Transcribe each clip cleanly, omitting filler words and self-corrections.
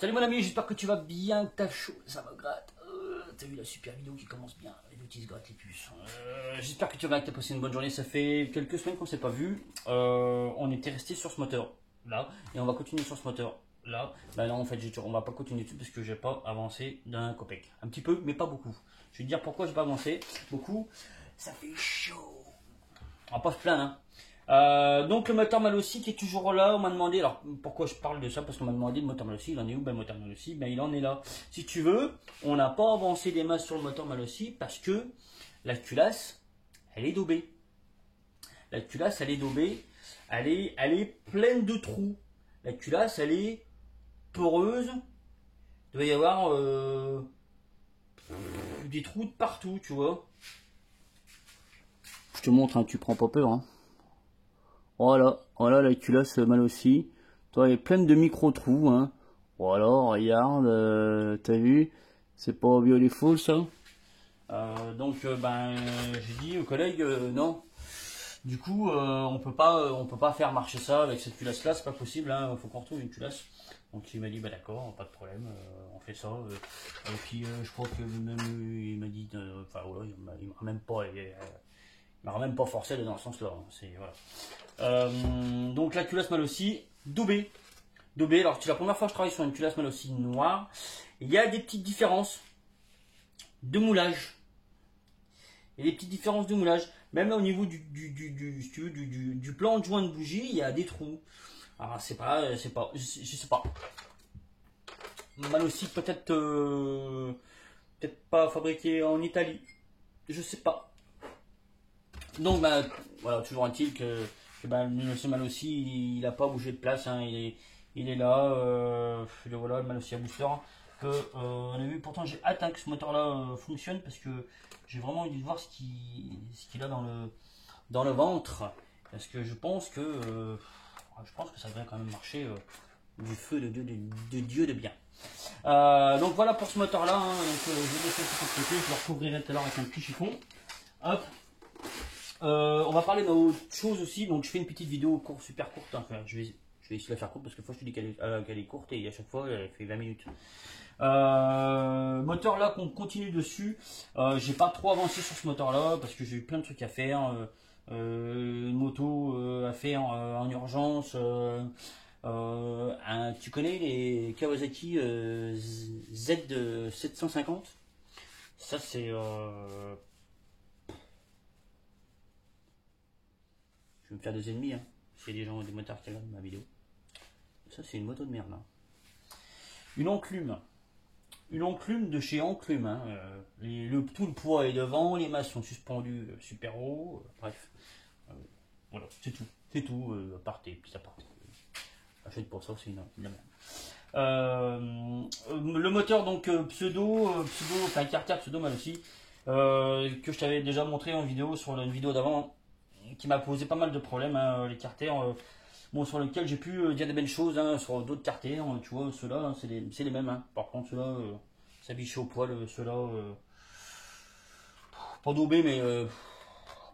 Salut mon ami, j'espère que tu vas bien, que t'as chaud, ça me gratte. T'as vu la super vidéo qui commence bien, les deux qui se grattent les puces. J'espère que tu vas bien, que t'as passé une bonne journée. Ça fait quelques semaines qu'on s'est pas vu. On était resté sur ce moteur là, et on va continuer sur ce moteur là. Bah non, en fait, on va pas continuer dessus parce que j'ai pas avancé d'un copec. Un petit peu, mais pas beaucoup. Je vais te dire pourquoi j'ai pas avancé beaucoup. Ça fait chaud. On va pas se plaindre, hein. Donc le moteur Malossi qui est toujours là, on m'a demandé, alors pourquoi je parle de ça, parce qu'on m'a demandé le moteur Malossi, il en est où? Ben le moteur Malossi, ben il en est là. Si tu veux, on n'a pas avancé des masses sur le moteur Malossi parce que la culasse, elle est daubée. La culasse, elle est daubée, elle est pleine de trous. La culasse, elle est poreuse, il doit y avoir des trous de partout, tu vois. Je te montre, hein, tu prends pas peur, hein. Voilà, voilà la culasse Malossi. Toi, elle est pleine de micro-trous, hein. Voilà, regarde, t'as vu? C'est pas beautiful ça. Ben, j'ai dit aux collègues, non. Du coup, on peut pas faire marcher ça avec cette culasse-là, c'est pas possible, hein. Faut qu'on retrouve une culasse. Donc il m'a dit, bah d'accord, pas de problème, on fait ça. Et puis je crois que même il m'a dit, enfin voilà, il m'a même pas. Il m'a même pas forcé dans ce sens-là. Voilà. Donc la culasse Malossi, daubée. Daubée, alors c'est la première fois que je travaille sur une culasse Malossi noire. Il y a des petites différences de moulage. Il y a des petites différences de moulage. Même là au niveau du plan de joint de bougie, il y a des trous. Alors je sais pas. Malossi peut-être pas fabriqué en Italie. Je sais pas. Donc bah, voilà, toujours est-il que le Malossi il n'a pas bougé de place, hein, il est là, voilà le Malossi à booster que on a vu. Pourtant j'ai hâte, hein, que ce moteur là fonctionne parce que j'ai vraiment envie de voir ce qu'il a dans le ventre, parce que je pense que ça devrait quand même marcher du feu de Dieu de bien. Donc voilà pour ce moteur là, hein, donc, je vais laisser un petit peu de côté, je le recouvrirai tout à l'heure avec un petit chiffon. Hop. On va parler d'autre chose aussi, donc je fais une petite vidéo super courte, hein. Enfin, je vais essayer de la faire courte parce que fois je te dis qu'elle est courte et à chaque fois elle fait 20 minutes. Moteur là qu'on continue dessus, j'ai pas trop avancé sur ce moteur là parce que j'ai eu plein de trucs à faire, une moto à faire en urgence, tu connais les Kawasaki Z750, ça c'est je vais me faire des ennemis, hein. S'il y a des gens, des motards qui regardent ma vidéo. Ça, c'est une moto de merde, hein. Une enclume. Une enclume de chez Enclume, hein. Tout le poids est devant, les masses sont suspendues super haut. Bref. Voilà, c'est tout. C'est tout. Partez, puis ça part. Achète pour ça, c'est une merde. Le moteur, donc, enfin, Carter pseudo Malossi, que je t'avais déjà montré en vidéo sur une vidéo d'avant, qui m'a posé pas mal de problèmes, hein, les carters, bon, sur lesquels j'ai pu dire des belles choses, hein, sur d'autres carters, tu vois, ceux-là, hein, c'est les mêmes, hein. Par contre, ceux-là, ça biche au poil, ceux-là, pas daubés, mais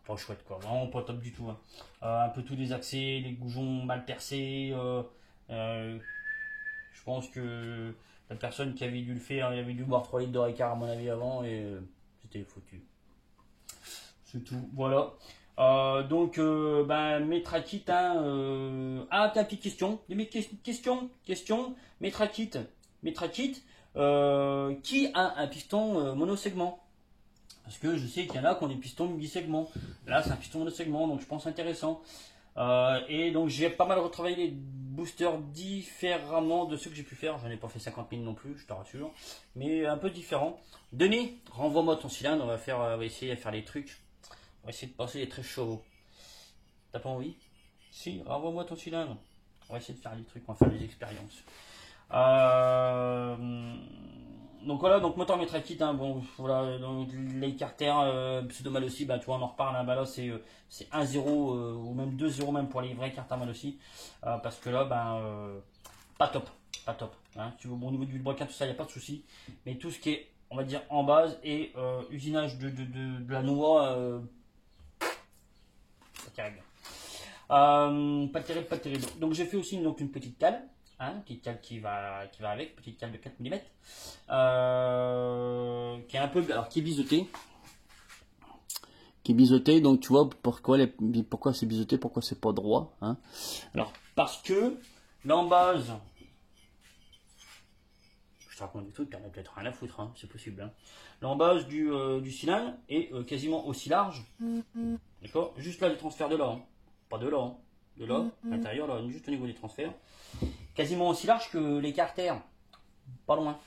pas chouette, quoi, vraiment pas top du tout, hein. Un peu tous les accès, les goujons mal percés, je pense que la personne qui avait dû le faire, il avait dû boire 3 litres de Ricard à mon avis avant, et c'était foutu. C'est tout, voilà. Mes traquites, hein, t'as une petite question. Question. Mes traquites, qui a un piston monosegment? Parce que je sais qu'il y en a qui ont des pistons bisegments. Là, c'est un piston monosegment, donc je pense intéressant. Et donc, j'ai pas mal retravaillé les boosters différemment de ceux que j'ai pu faire. J'en ai pas fait 50 000 non plus, je te rassure. Mais un peu différent. Denis, renvoie-moi ton cylindre, on va essayer de faire les trucs. On va essayer de passer les très chauds. T'as pas envie? Si, renvoie-moi ton cylindre. On va essayer de faire des trucs, on va faire des expériences. Donc voilà, donc moteur métrakit, hein, bon voilà, donc les carters pseudo Malossi, bah tu vois on en reparle, hein, bah là c'est 1-0 ou même 2-0 même pour les vrais carters Malossi, parce que là pas top, hein. Tu vois, bon, au niveau du brocan tout ça, il n'y a pas de souci, mais tout ce qui est, on va dire, en base et usinage de la noix, pas terrible. Pas terrible. Donc j'ai fait aussi une petite cale. hein, petite cale qui va avec, petite cale de 4 mm, qui est un peu, alors qui est biseauté. Qui est biseauté, donc tu vois pourquoi c'est biseauté, pourquoi c'est pas droit, hein. Alors, parce que l'embase, je te raconte des trucs, t'en as peut-être rien à foutre, hein, c'est possible, hein. L'embase du cylindre est quasiment aussi large, d'accord, juste là, les transferts de là, hein. Pas de là, hein. De là, à l'intérieur, là, juste au niveau des transferts, quasiment aussi large que les carters, pas loin.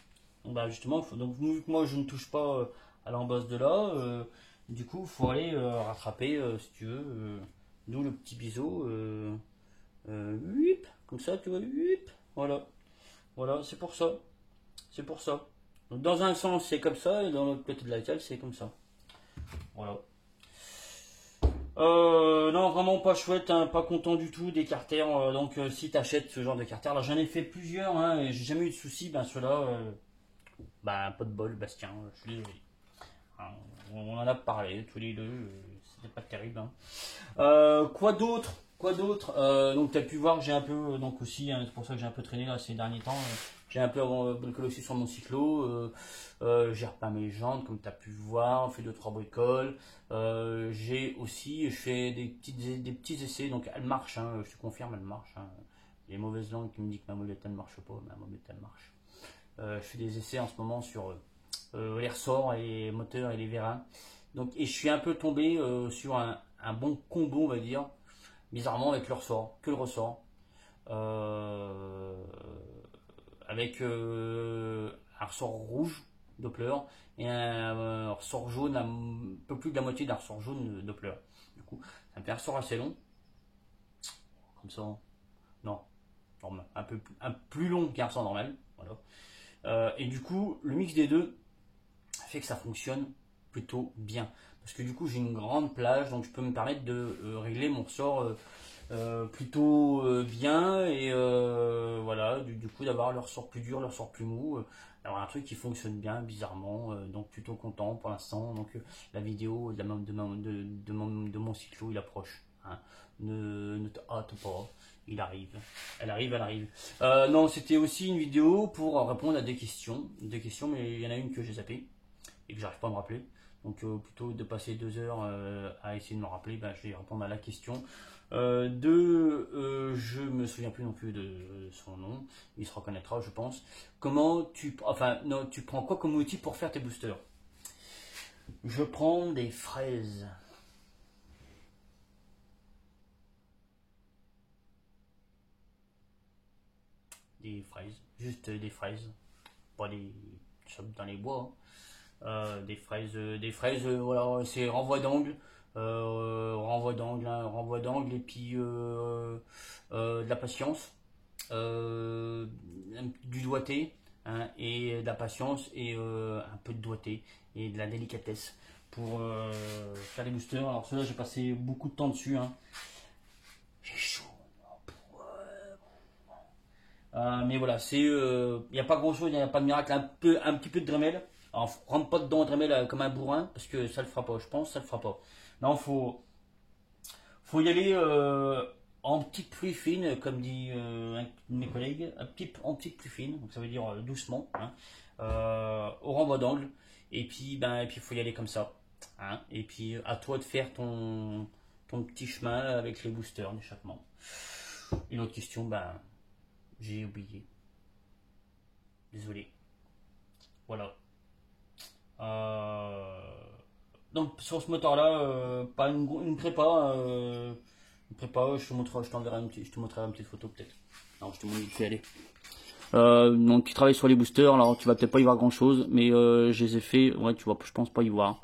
Donc, bah, justement, donc, vu que moi je ne touche pas à l'embase de là, du coup, il faut aller rattraper, si tu veux, d'où le petit biseau, huip, comme ça, tu vois, huip, voilà, voilà, c'est pour ça, c'est pour ça. Donc, dans un sens, c'est comme ça, et dans l'autre côté de la cale, c'est comme ça, voilà. Non, vraiment pas chouette, hein, pas content du tout des carters. Donc, si tu achètes ce genre de carter, alors j'en ai fait plusieurs, hein, et j'ai jamais eu de soucis. Ben, ceux-là, bah, pas de bol, Bastien, je suis désolé. Hein, on en a parlé tous les deux, c'était pas terrible, hein. Quoi d'autre? Quoi d'autre? Donc tu as pu voir que j'ai un peu, donc aussi, hein, c'est pour ça que j'ai un peu traîné là ces derniers temps. J'ai un peu bricolé aussi sur mon cyclo. J'ai repeint mes jantes, comme tu as pu voir, fait 2-3 bricoles. J'ai aussi fait des petits essais, donc elle marche, hein, je te confirme, elle marche, hein. Les mauvaises langues qui me disent que ma molette elle marche pas, ma molette elle marche. Je fais des essais en ce moment sur les ressorts et les moteurs et les vérins. Donc, et je suis un peu tombé sur un bon combo, on va dire, bizarrement avec le ressort, que le ressort, avec un ressort rouge Doppler et un ressort jaune, un peu plus de la moitié d'un ressort jaune Doppler. Du coup, ça me fait un ressort assez long, comme ça, non, normal, un plus long qu'un ressort normal, voilà. Et du coup, le mix des deux fait que ça fonctionne plutôt bien. Parce que du coup, j'ai une grande plage, donc je peux me permettre de régler mon ressort plutôt bien. Et voilà, du coup, d'avoir le ressort plus dur, le ressort plus mou. D'avoir un truc qui fonctionne bien, bizarrement. Donc plutôt content pour l'instant. Donc la vidéo de mon cyclo, il approche, hein. Ne te hâte pas. Il arrive, elle arrive, elle arrive. Non, c'était aussi une vidéo pour répondre à des questions, mais il y en a une que j'ai zappée et que j'arrive pas à me rappeler. Donc plutôt de passer 2 heures à essayer de me rappeler, ben, je vais répondre à la question je me souviens plus non plus de son nom, il se reconnaîtra je pense. Non, tu prends quoi comme outil pour faire tes boosters? Je prends des fraises. Des fraises, juste des fraises, pas des chopes dans les bois, hein. Des fraises, voilà, c'est renvoi d'angle et puis de la patience, du doigté, hein, et de la patience et un peu de doigté et de la délicatesse pour faire les boosters. Alors ceux-là, j'ai passé beaucoup de temps dessus, hein. J'ai chaud. Mais voilà, il n'y a pas grand chose, il n'y a pas de miracle, un petit peu de Dremel. Alors, rentre pas dedans Dremel comme un bourrin, parce que ça le fera pas, je pense, ça le fera pas. Non, faut y aller en petite pluie fine, comme dit un de mes collègues, en petite pluie fine, donc ça veut dire doucement, hein, au renvoi d'angle. Et puis, faut y aller comme ça, hein. Et puis, à toi de faire ton petit chemin avec les boosters d'échappement. Une autre question, j'ai oublié. Désolé. Voilà. Donc sur ce moteur là, pas une prépa. Une prépa, je t'enverrai je te montrerai une petite photo peut-être. Non, je te montre vite fait, allez. Donc tu travailles sur les boosters, alors tu vas peut-être pas y voir grand chose, mais je les ai fait, ouais tu vois, je pense pas y voir.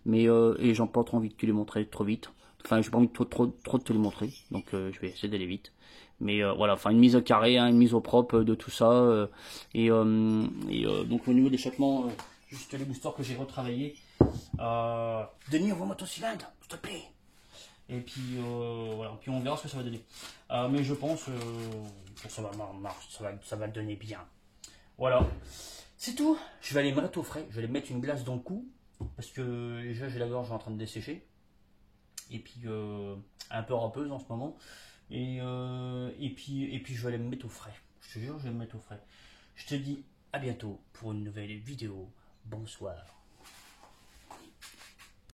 Mais et j'en pas trop envie de te les montrer trop vite. Enfin j'ai pas envie de trop de te les montrer, donc je vais essayer d'aller vite. Mais voilà, enfin une mise au carré, hein, une mise au propre de tout ça. Donc au niveau des d'échappement, juste les boosters que j'ai retravaillés. Denis, envoie-moi ton cylindre, s'il te plaît. Et puis voilà, puis on verra ce que ça va donner. Mais je pense que ça va donner bien. Voilà, c'est tout. Je vais aller me mettre au frais. Je vais aller mettre une glace dans le cou parce que déjà j'ai la gorge en train de dessécher. Et puis un peu rampeuse en ce moment. Et puis je vais aller me mettre au frais. Je te jure, je vais me mettre au frais. Je te dis à bientôt pour une nouvelle vidéo. Bonsoir.